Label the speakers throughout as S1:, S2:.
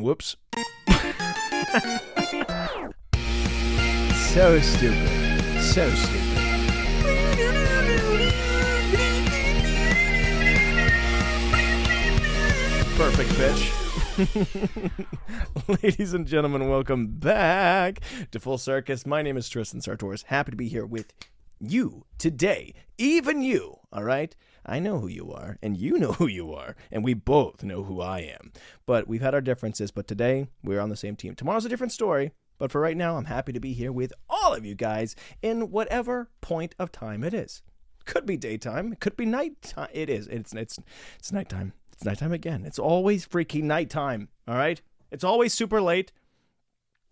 S1: Whoops. So stupid. So stupid. Perfect pitch. Ladies and gentlemen, welcome back to Full Circus. My name is Tristan. Happy to be here with you today. Even you, all right? I know who you are, and you know who you are, and we both know who I am. But we've had our differences, but today we're on the same team. Tomorrow's a different story, but for right now, I'm happy to be here with all of you guys in whatever point of time it is. Could be daytime, it could be nighttime. It is. It's nighttime. It's nighttime again. It's always freaking nighttime, all right? It's always super late.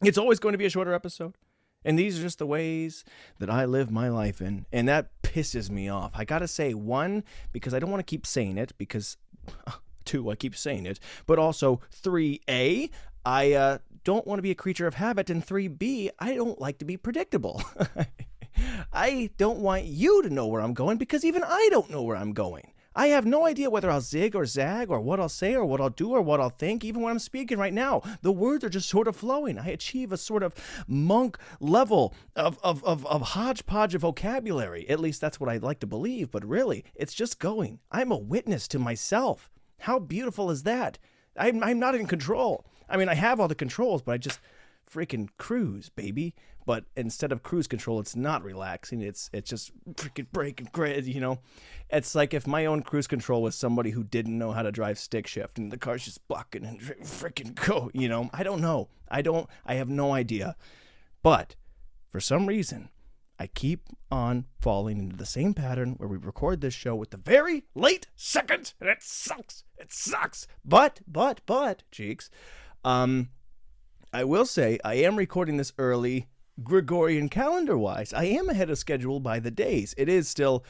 S1: It's always going to be a shorter episode. And these are just the ways that I live my life in. And that pisses me off. I got to say, one, because I don't want to keep saying it. Because, two, I keep saying it. But also, 3A, I don't want to be a creature of habit. And 3B, I don't like to be predictable. I don't want you to know where I'm going because even I don't know where I'm going. I have no idea whether I'll zig or zag or what I'll say or what I'll do or what I'll think, even when I'm speaking right now. The words are just sort of flowing. I achieve a sort of monk level of hodgepodge of vocabulary. At least that's what I'd like to believe, but really, it's just going. I'm a witness to myself. How beautiful is that? I'm not in control. I mean, I have all the controls, but I just freaking cruise, baby. But instead of cruise control, it's not relaxing. It's just freaking breaking grid, you know. It's like if my own cruise control was somebody who didn't know how to drive stick shift and the car's just blocking and freaking go, you know. I don't know. I have no idea. But for some reason, I keep on falling into the same pattern where we record this show with the very late second, and it sucks. It sucks. But, cheeks, I will say I am recording this early, Gregorian calendar-wise. I am ahead of schedule by the days. It is still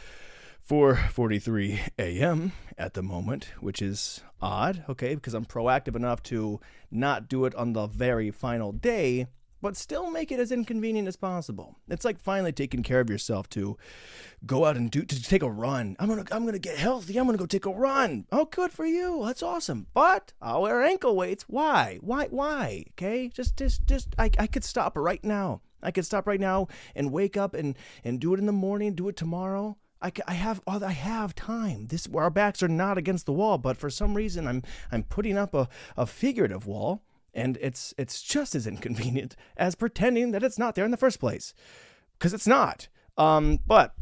S1: 4:43 a.m. at the moment, which is odd, okay, because I'm proactive enough to not do it on the very final day, but still make it as inconvenient as possible. It's like finally taking care of yourself to go out and to take a run. I'm gonna get healthy. I'm gonna go take a run. Oh, good for you. That's awesome. But I'll wear ankle weights. Why? Okay, just I could stop right now. I could stop right now and wake up and do it in the morning. Do it tomorrow. I have time. Our backs are not against the wall, but for some reason I'm putting up a figurative wall. And it's just as inconvenient as pretending that it's not there in the first place, because it's not. But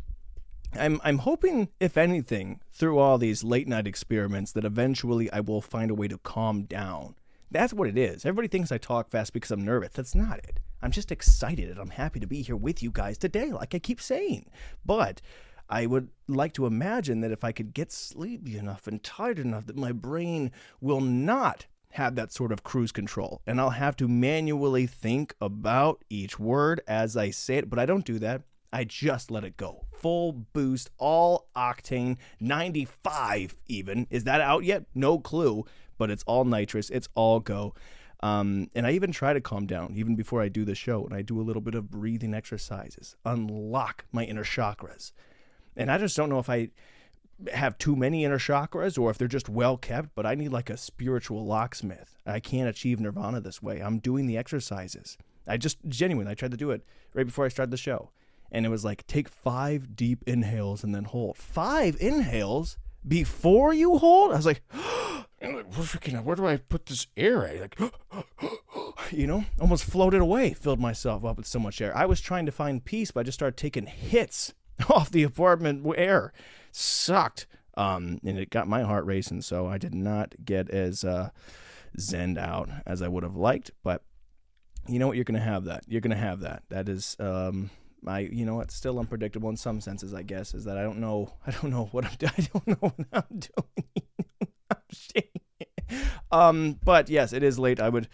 S1: I'm hoping, if anything, through all these late night experiments, that eventually I will find a way to calm down. That's what it is. Everybody thinks I talk fast because I'm nervous. That's not it. I'm just excited and I'm happy to be here with you guys today, like I keep saying. But I would like to imagine that if I could get sleepy enough and tired enough that my brain will not have that sort of cruise control, and I'll have to manually think about each word as I say it, but I don't do that. I just let it go. Full boost, all octane, 95 even. Is that out yet? No clue, but it's all nitrous. It's all go. And I even try to calm down even before I do the show, and I do a little bit of breathing exercises, unlock my inner chakras. And I just don't know if I have too many inner chakras or if they're just well kept, but I need like a spiritual locksmith. I can't achieve nirvana this way. I'm doing the exercises. I tried to do it right before I started the show. And it was like, take 5 deep inhales and then hold. 5 inhales before you hold? I was like, where do I put this air at? Like, almost floated away, filled myself up with so much air. I was trying to find peace, but I just started taking hits off the apartment air. Sucked. And it got my heart racing, so I did not get as zenned out as I would have liked. But you know what? You're going to have that. You're going to have that. That is, it's still unpredictable in some senses, I guess, is that I don't know what I'm doing. I don't know what I'm doing. But yes, it is late. I would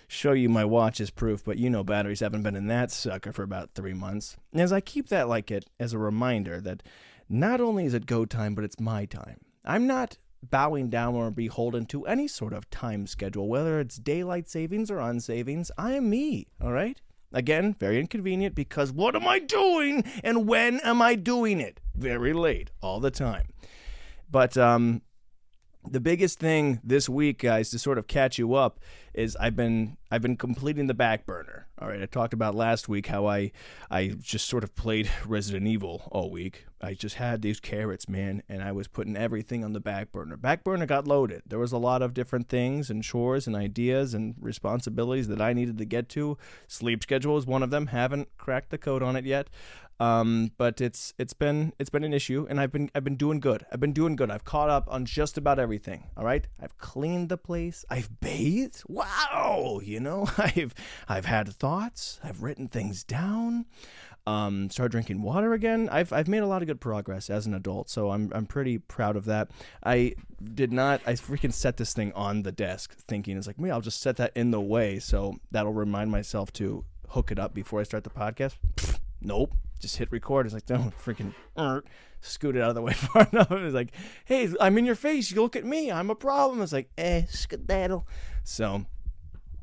S1: show you my watch as proof, but batteries haven't been in that sucker for about 3 months. And as I keep that like it as a reminder that not only is it go time, but it's my time. I'm not bowing down or beholden to any sort of time schedule, whether it's daylight savings or unsavings. I am me, all right? Again, very inconvenient because what am I doing and when am I doing it? Very late all the time. But The biggest thing this week, guys, to sort of catch you up, is I've been completing the back burner. All right, I talked about last week how I just sort of played Resident Evil all week. I just had these carrots, man, and I was putting everything on the back burner. Back burner got loaded. There was a lot of different things and chores and ideas and responsibilities that I needed to get to. Sleep schedule is one of them. Haven't cracked the code on it yet. But it's been an issue, and I've been doing good. I've caught up on just about everything. All right. I've cleaned the place. I've bathed. Wow. I've had thoughts. I've written things down. Started drinking water again. I've made a lot of good progress as an adult, so I'm pretty proud of that. I freaking set this thing on the desk thinking it's like, I'll just set that in the way so that'll remind myself to hook it up before I start the podcast. Nope. Just hit record. It's like, don't freaking scoot it out of the way far enough. It's like, hey, I'm in your face. You look at me. I'm a problem. It's like, skedaddle. So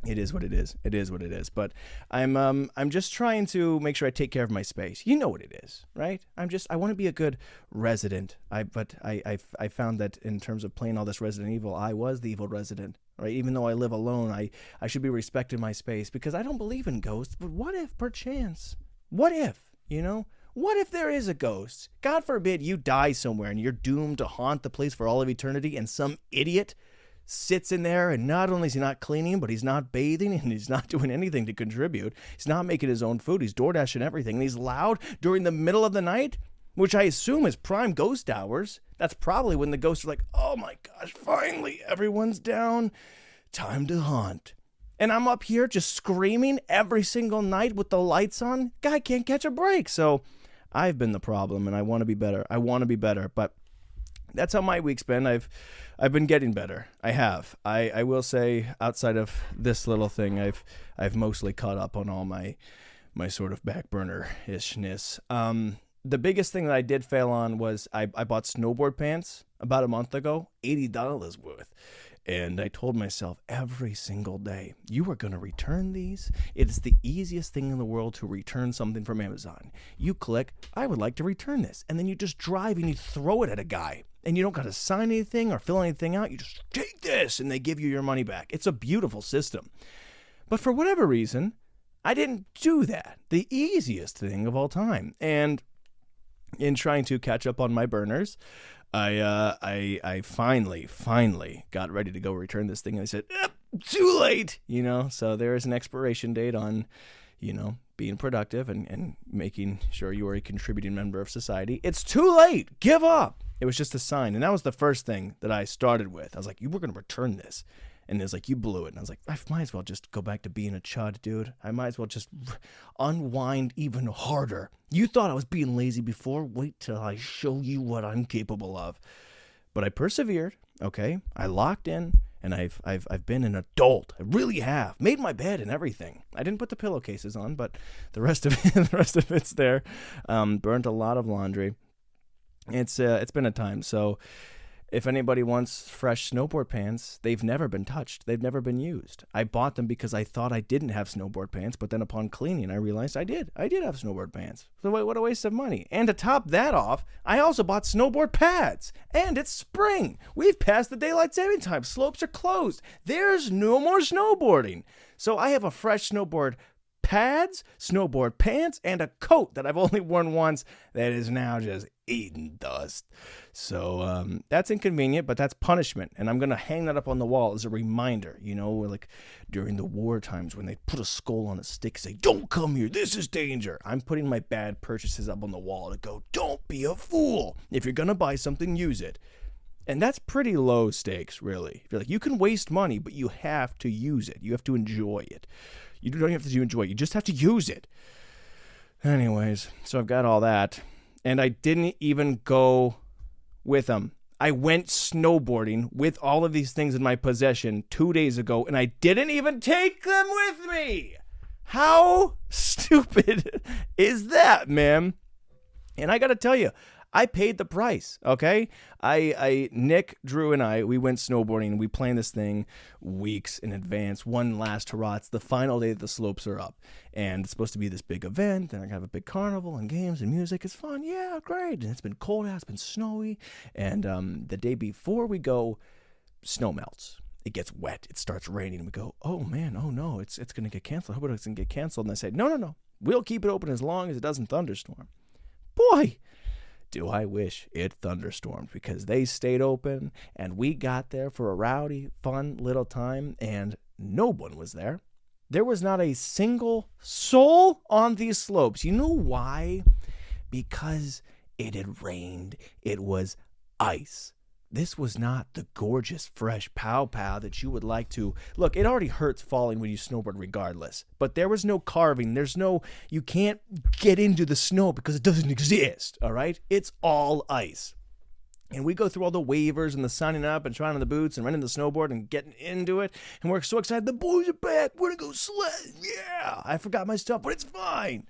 S1: it is what it is. It is what it is. But I'm just trying to make sure I take care of my space. You know what it is, right? I want to be a good resident. But I found that in terms of playing all this Resident Evil, I was the evil resident. Right? Even though I live alone, I should be respecting my space because I don't believe in ghosts. But what if, perchance? What if? What if there is a ghost? God forbid you die somewhere and you're doomed to haunt the place for all of eternity, and some idiot sits in there, and not only is he not cleaning, but he's not bathing, and he's not doing anything to contribute. He's not making his own food. He's DoorDashing everything, and he's loud during the middle of the night, which I assume is prime ghost hours. That's probably when the ghosts are like, oh my gosh, finally everyone's down. Time to haunt. And I'm up here just screaming every single night with the lights on. Guy can't catch a break. So I've been the problem, and I want to be better. But that's how my week's been. I've been getting better. I have. I will say, outside of this little thing, I've mostly caught up on all my sort of back burner ishness. The biggest thing that I did fail on was I bought snowboard pants about a month ago, $80 worth. And I told myself every single day, you are going to return these. It is the easiest thing in the world to return something from Amazon. You click, I would like to return this. And then you just drive and you throw it at a guy. And you don't got to sign anything or fill anything out. You just take this and they give you your money back. It's a beautiful system. But for whatever reason, I didn't do that. The easiest thing of all time. And in trying to catch up on my burners, I finally got ready to go return this thing, and I said, too late, so there is an expiration date on, being productive and making sure you are a contributing member of society. It's too late. Give up. It was just a sign. And that was the first thing that I started with. I was like, you were going to return this. And it was like, you blew it. And I was like, I might as well just go back to being a chud, dude. I might as well just unwind even harder. You thought I was being lazy before? Wait till I show you what I'm capable of. But I persevered, okay? I locked in, and I've been an adult. I really have. Made my bed and everything. I didn't put the pillowcases on, but the rest of it's there. Burnt a lot of laundry. It's been a time, so if anybody wants fresh snowboard pants, they've never been touched. They've never been used. I bought them because I thought I didn't have snowboard pants, but then upon cleaning, I realized I did. I did have snowboard pants. So what a waste of money. And to top that off, I also bought snowboard pads. And it's spring. We've passed the daylight saving time. Slopes are closed. There's no more snowboarding. So I have a fresh snowboard pads, snowboard pants, and a coat that I've only worn once that is now just eating dust. So that's inconvenient, but that's punishment. And I'm going to hang that up on the wall as a reminder, like during the war times when they put a skull on a stick, say, don't come here, this is danger. I'm putting my bad purchases up on the wall to go, don't be a fool. If you're going to buy something, use it. And that's pretty low stakes, really. If you're like, you can waste money, but you have to use it. You have to enjoy it. You don't have to enjoy it. You just have to use it. Anyways, so I've got all that. And I didn't even go with them. I went snowboarding with all of these things in my possession 2 days ago, and I didn't even take them with me. How stupid is that, man? And I got to tell you, I paid the price, okay? Nick, Drew, and I, we went snowboarding. We planned this thing weeks in advance. One last hurrah. It's the final day that the slopes are up. And it's supposed to be this big event. And I have a big carnival and games and music. It's fun. Yeah, great. And it's been cold out. It's been snowy. And the day before we go, snow melts. It gets wet. It starts raining. And we go, oh, man, oh, no, it's going to get canceled. I hope it's going to get canceled. And they say, no. We'll keep it open as long as it doesn't thunderstorm. Boy, do I wish it thunderstormed, because they stayed open and we got there for a rowdy, fun little time, and no one was there. There was not a single soul on these slopes. You know why? Because it had rained. It was ice. This was not the gorgeous, fresh pow that you would like to. Look, it already hurts falling when you snowboard regardless. But there was no carving. You can't get into the snow because it doesn't exist, all right? It's all ice. And we go through all the waivers and the signing up and trying on the boots and renting the snowboard and getting into it. And we're so excited. The boys are back. We're going to go sled. Yeah, I forgot my stuff, but it's fine.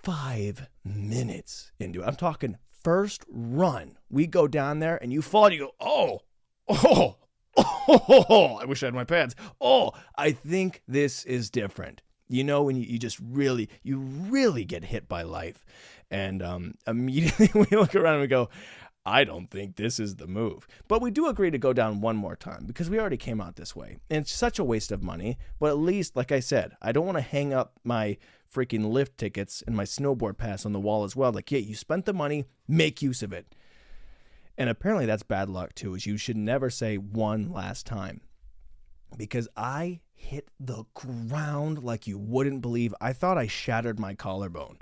S1: 5 minutes into it. I'm talking first run, we go down there and you fall and you go, oh, I wish I had my pads. Oh, I think this is different. You know, when you just really get hit by life. And immediately we look around and we go, I don't think this is the move. But we do agree to go down one more time because we already came out this way. And it's such a waste of money. But at least, like I said, I don't want to hang up my freaking lift tickets and my snowboard pass on the wall as well. Like, yeah, you spent the money, make use of it. And apparently that's bad luck too, is you should never say one last time. Because I hit the ground like you wouldn't believe. I thought I shattered my collarbone.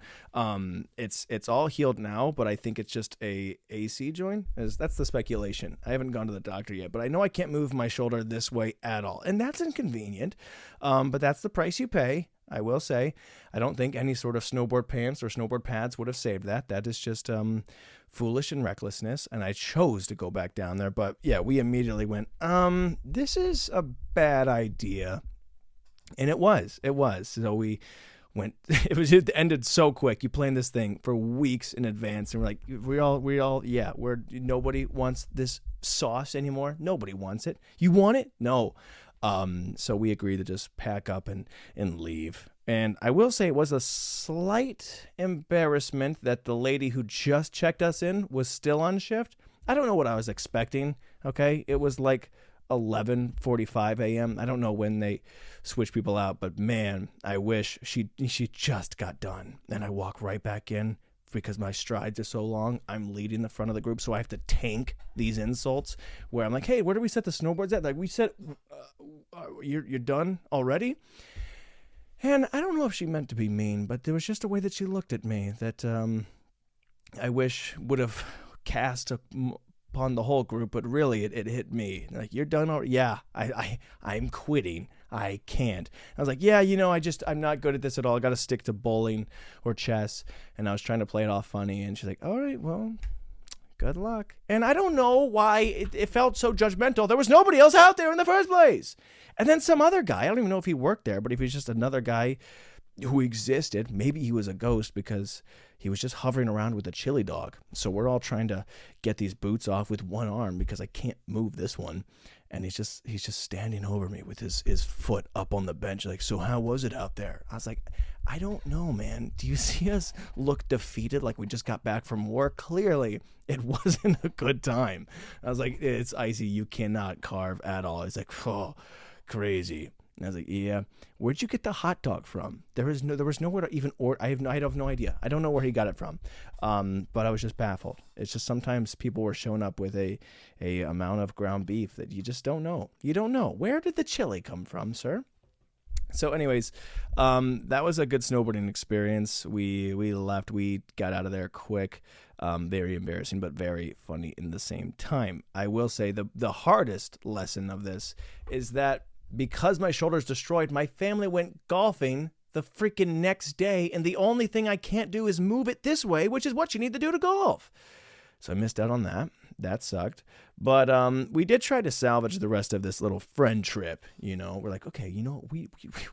S1: It's all healed now, but I think it's just a AC joint. That's the speculation. I haven't gone to the doctor yet, but I know I can't move my shoulder this way at all. And that's inconvenient. But that's the price you pay. I will say, I don't think any sort of snowboard pants or snowboard pads would have saved that. That is just foolish and recklessness, and I chose to go back down there. But yeah, we immediately went, this is a bad idea. And it was. So we went, it ended so quick. You plan this thing for weeks in advance, and we're like, nobody wants this sauce anymore. Nobody wants it. You want it? No. So we agreed to just pack up and leave. And I will say it was a slight embarrassment that the lady who just checked us in was still on shift. I don't know what I was expecting. Okay. It was like 11:45 a.m. I don't know when they switch people out, but man, I wish she just got done. And I walk right back in because my strides are so long. I'm leading the front of the group, so I have to tank these insults where I'm like, hey, where do we set the snowboards at? Like, we said, you're done already? And I don't know if she meant to be mean, but there was just a way that she looked at me that I wish would have cast upon the whole group, but really it hit me. Like, you're done already? Yeah, I'm quitting. I can't. I was like, yeah, I'm not good at this at all. I got to stick to bowling or chess. And I was trying to play it all funny. And she's like, all right, well, good luck. And I don't know why it felt so judgmental. There was nobody else out there in the first place. And then some other guy, I don't even know if he worked there, but if he's just another guy who existed, maybe he was a ghost because he was just hovering around with a chili dog. So we're all trying to get these boots off with one arm because I can't move this one. And he's just standing over me with his foot up on the bench. Like, so how was it out there? I was like, I don't know, man. Do you see us look defeated like we just got back from war? Clearly, it wasn't a good time. I was like, it's icy. You cannot carve at all. He's like, oh, crazy. And I was like, yeah. Where'd you get the hot dog from? There was nowhere to even order. I have no idea. I don't know where he got it from. But I was just baffled. It's just sometimes people were showing up with a amount of ground beef that you just don't know. You don't know. Where did the chili come from, sir? So anyways, that was a good snowboarding experience. We left. We got out of there quick. Very embarrassing, but very funny in the same time. I will say the hardest lesson of this is that because my shoulder's destroyed, my family went golfing the freaking next day, and the only thing I can't do is move it this way, which is what you need to do to golf. So I missed out on that. That sucked. But we did try to salvage the rest of this little friend trip. We're like, okay,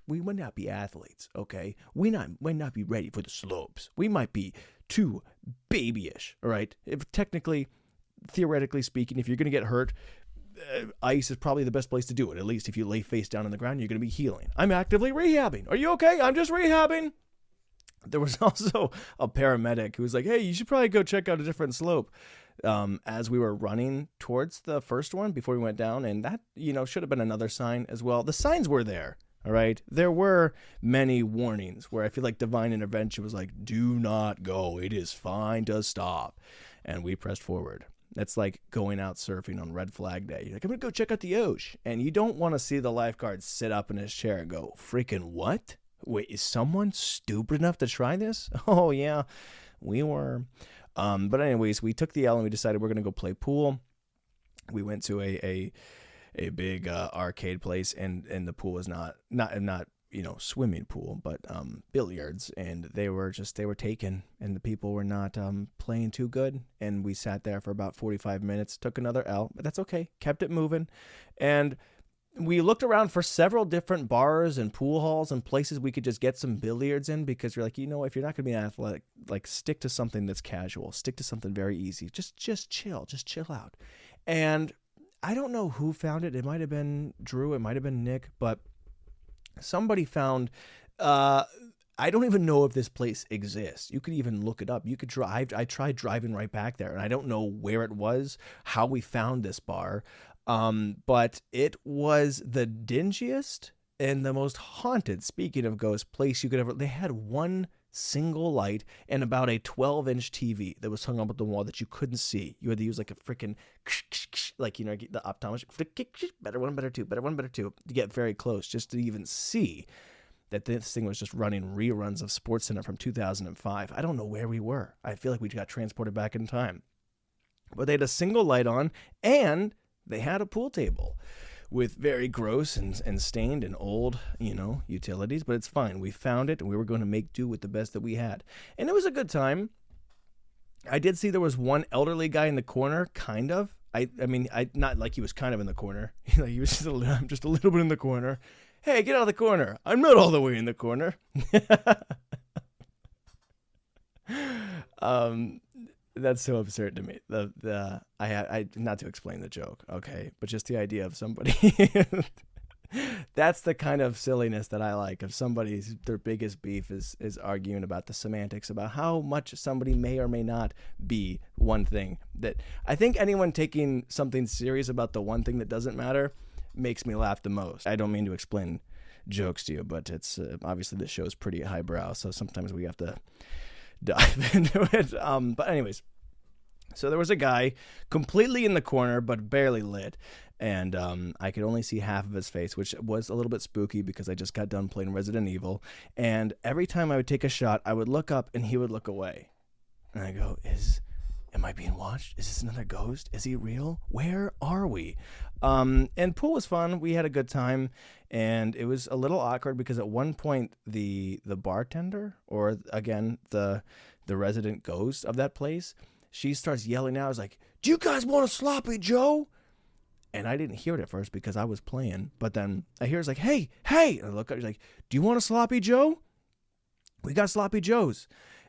S1: we might not be athletes, okay? We might not be ready for the slopes. We might be too babyish, all right? Theoretically speaking, if you're going to get hurt, ice is probably the best place to do it. At least if you lay face down on the ground, you're going to be healing. I'm actively rehabbing. Are you okay? I'm just rehabbing. There was also a paramedic who was like, hey, you should probably go check out a different slope. as we were running towards the first one before we went down. And that, should have been another sign as well. The signs were there. All right. There were many warnings where I feel like divine intervention was like, do not go. It is fine to stop. And we pressed forward. That's like going out surfing on red flag day. You're like, I'm going to go check out the ocean. And you don't want to see the lifeguard sit up in his chair and go, freaking what? Wait, is someone stupid enough to try this? Oh, yeah, we were. But anyways, we took the L and we decided we're going to go play pool. We went to a big arcade place, and the pool was not swimming pool, but billiards, and they were taken, and the people were not playing too good, and we sat there for about 45 minutes, took another L, but that's okay, kept it moving, and we looked around for several different bars and pool halls and places we could just get some billiards in, because you're like, if you're not going to be an athletic, like, stick to something that's casual, stick to something very easy, just chill out. And I don't know who found it. It might have been Drew, it might have been Nick, but somebody found, I don't even know if this place exists. You could even look it up. You could drive. I tried driving right back there, and I don't know where it was, how we found this bar, but it was the dingiest and the most haunted, speaking of ghost, place you could ever. They had one single light and about a 12-inch TV that was hung up at the wall that you couldn't see. You had to use like a freaking, like, the optometrist, better one, better two, to get very close, just to even see that this thing was just running reruns of SportsCenter from 2005. I don't know where we were. I feel like we got transported back in time. But they had a single light on, and they had a pool table with very gross and stained and old, utilities, but it's fine. We found it, and we were going to make do with the best that we had. And it was a good time. I did see there was one elderly guy in the corner, kind of. I mean, not like he was kind of in the corner. He was just a little bit in the corner. Hey, get out of the corner. I'm not all the way in the corner. That's so absurd to me. I not to explain the joke, okay, but just the idea of somebody. That's the kind of silliness that I like. If their biggest beef is arguing about the semantics about how much somebody may or may not be one thing. That I think anyone taking something serious about the one thing that doesn't matter makes me laugh the most. I don't mean to explain jokes to you, but it's obviously this show is pretty highbrow, so sometimes we have to dive into it. But anyways, so there was a guy completely in the corner but barely lit, and I could only see half of his face, which was a little bit spooky because I just got done playing Resident Evil, and every time I would take a shot, I would look up and he would look away, and I go, am I being watched? Is this another ghost? Is he real? Where are we? And pool was fun. We had a good time, and it was a little awkward because at one point the bartender, or again the resident ghost of that place, she starts yelling out. I was like, "Do you guys want a sloppy Joe?" And I didn't hear it at first because I was playing. But then I hear it's like, "Hey!" And I look up. She's like, "Do you want a sloppy Joe?" We got sloppy Joes,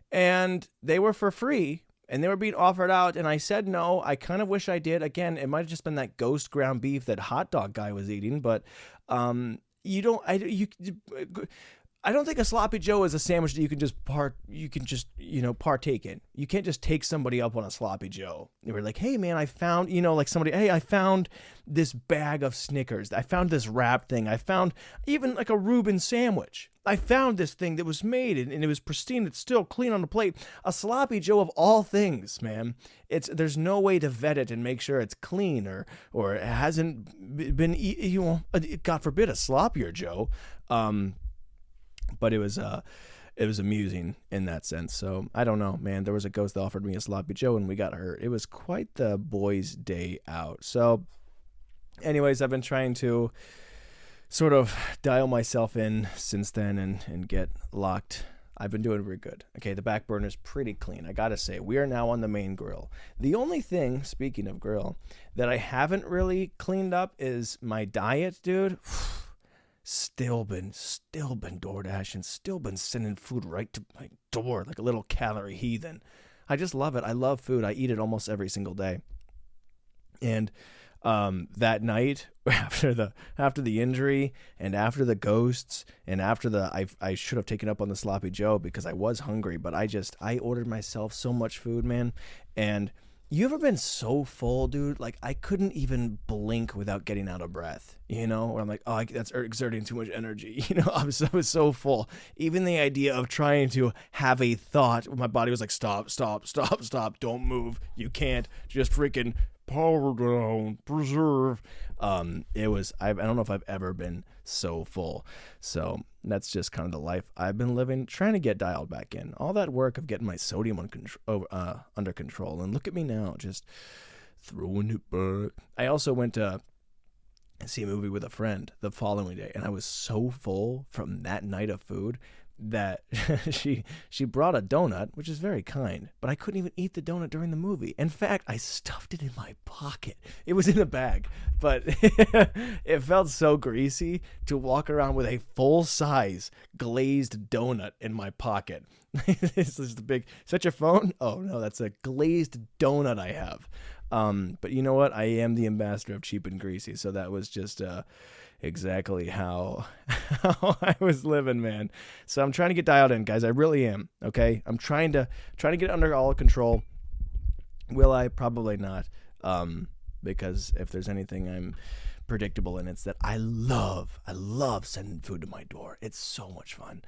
S1: and they were for free. And they were being offered out, and I said no. I kind of wish I did. Again, it might have just been that ghost ground beef that hot dog guy was eating, but I don't think a sloppy Joe is a sandwich that you can just partake in. You can't just take somebody up on a sloppy Joe. They were like, "Hey man, I found, I found this bag of Snickers. I found this wrap thing. I found even like a Reuben sandwich. I found this thing that was made and it was pristine. It's still clean on the plate." A sloppy Joe of all things, man. There's no way to vet it and make sure it's clean or it hasn't been, God forbid, a sloppier Joe. But it was amusing in that sense. So I don't know, man. There was a ghost that offered me a sloppy Joe and we got hurt. It was quite the boys' day out. So anyways, I've been trying to sort of dial myself in since then and get locked. I've been doing really good. Okay, the back burner's pretty clean. I gotta say, we are now on the main grill. The only thing, speaking of grill, that I haven't really cleaned up is my diet, dude. Still been DoorDashing, still been sending food right to my door like a little calorie heathen. I just love it. I love food. I eat it almost every single day. And that night after the injury and after the ghosts and after I should have taken up on the sloppy Joe because I was hungry, but I ordered myself so much food, man. And You ever been so full, dude? Like, I couldn't even blink without getting out of breath, you know? Where I'm like, oh, that's exerting too much energy, you know? I was so full. Even the idea of trying to have a thought, my body was like, stop, don't move. You can't. Just freaking power down, preserve. I don't know if I've ever been so full. So that's just kind of the life I've been living, trying to get dialed back in. All that work of getting my sodium under control. And look at me now, just throwing it back. I also went to see a movie with a friend the following day, and I was so full from that night of food that she brought a donut, which is very kind, but I couldn't even eat the donut during the movie. In fact, I stuffed it in my pocket. It was in a bag, but it felt so greasy to walk around with a full-size glazed donut in my pocket. This is the big, such a phone? Oh no, that's a glazed donut I have. But you know what? I am the ambassador of cheap and greasy, so that was just exactly how I was living, man. So I'm trying to get dialed in, guys. I really am. Okay, I'm trying to get it under all control. Will I? Probably not. Because if there's anything I'm predictable in, it's that I love sending food to my door. It's so much fun.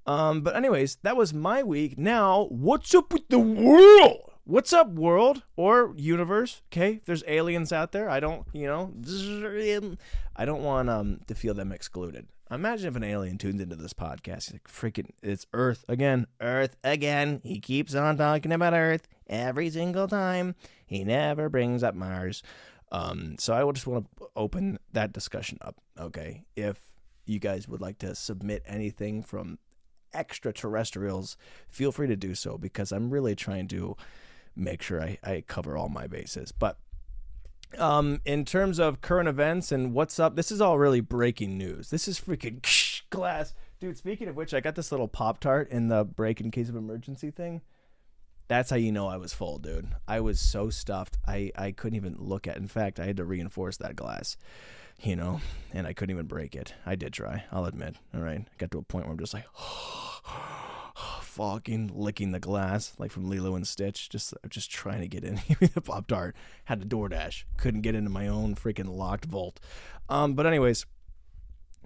S1: But anyways, that was my week. Now, what's up with the world? What's up, world or universe? Okay, if there's aliens out there, I don't want to feel them excluded. Imagine if an alien tunes into this podcast. He's like, freaking, it's Earth again. He keeps on talking about Earth every single time. He never brings up Mars. So I just want to open that discussion up. Okay, if you guys would like to submit anything from extraterrestrials, feel free to do so, because I'm really trying to make sure I cover all my bases. But in terms of current events and what's up, this is all really breaking news. This is freaking glass. Dude, speaking of which, I got this little Pop-Tart in the break in case of emergency thing. That's how you know I was full, dude. I was so stuffed, I couldn't even look at it. In fact, I had to reinforce that glass, you know, and I couldn't even break it. I did try, I'll admit. All right, I got to a point where I'm just like, fucking licking the glass like from Lilo and Stitch, just trying to get in. The Pop-Tart, had to DoorDash, couldn't get into my own freaking locked vault. But anyways,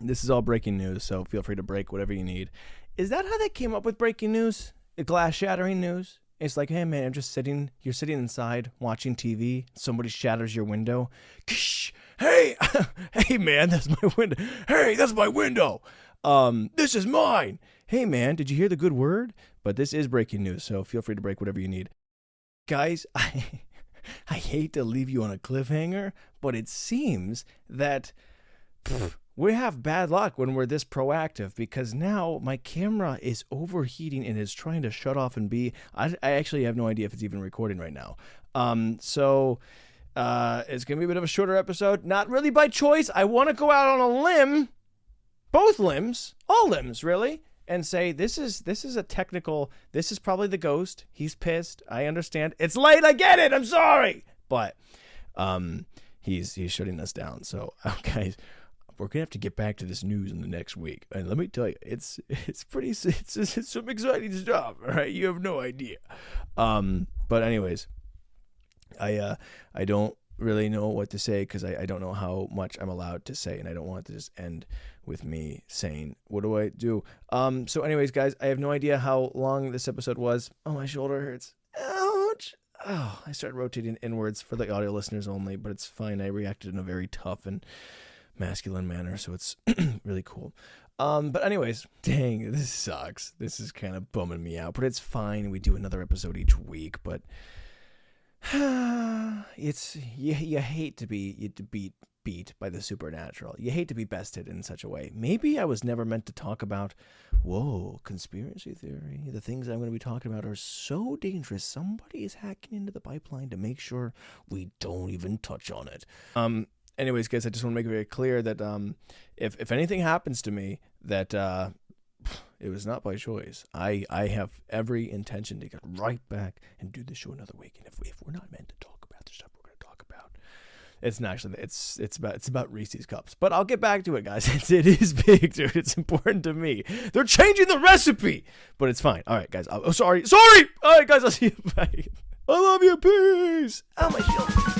S1: this is all breaking news, so feel free to break whatever you need. Is that how they came up with breaking news? Glass shattering news? It's like, hey man, you're sitting inside watching TV, somebody shatters your window. Hey, hey man, that's my window. Hey, that's my window. This is mine. Hey man, did you hear the good word? But this is breaking news, so feel free to break whatever you need. Guys, I hate to leave you on a cliffhanger, but it seems that we have bad luck when we're this proactive, because now my camera is overheating and is trying to shut off and be. I actually have no idea if it's even recording right now. So it's going to be a bit of a shorter episode. Not really by choice. I want to go out on a limb, both limbs, all limbs, really, and say this is a technical. This is probably the ghost. He's pissed. I understand. It's late. I get it. I'm sorry, but he's shutting us down. So guys, we're gonna have to get back to this news in the next week, and let me tell you, it's some exciting stuff. All right, you have no idea. But anyways, I don't really know what to say, because I don't know how much I'm allowed to say, and I don't want to just end with me saying, what do I do? So anyways, guys, I have no idea how long this episode was. Oh, my shoulder hurts. Ouch. Oh, I started rotating inwards for the audio listeners only, but it's fine. I reacted in a very tough and masculine manner, so it's really cool. But anyways, dang, this sucks. This is kind of bumming me out, but it's fine. We do another episode each week, but it's you hate to be beat by the supernatural. You hate to be bested in such a way. Maybe I was never meant to talk about, conspiracy theory. The things I'm going to be talking about are so dangerous. Somebody is hacking into the pipeline to make sure we don't even touch on it. Anyways, guys, I just want to make it very clear that if anything happens to me, that it was not by choice. I have every intention to get right back and do the show another week. And if we're not meant to talk about the stuff we're going to talk about, it's not actually it's about Reese's cups. But I'll get back to it, guys. It is big, dude. It's important to me. They're changing the recipe, but it's fine. All right, guys. Sorry. All right, guys. I'll see you. Bye. I love you. Peace. Oh, my shield.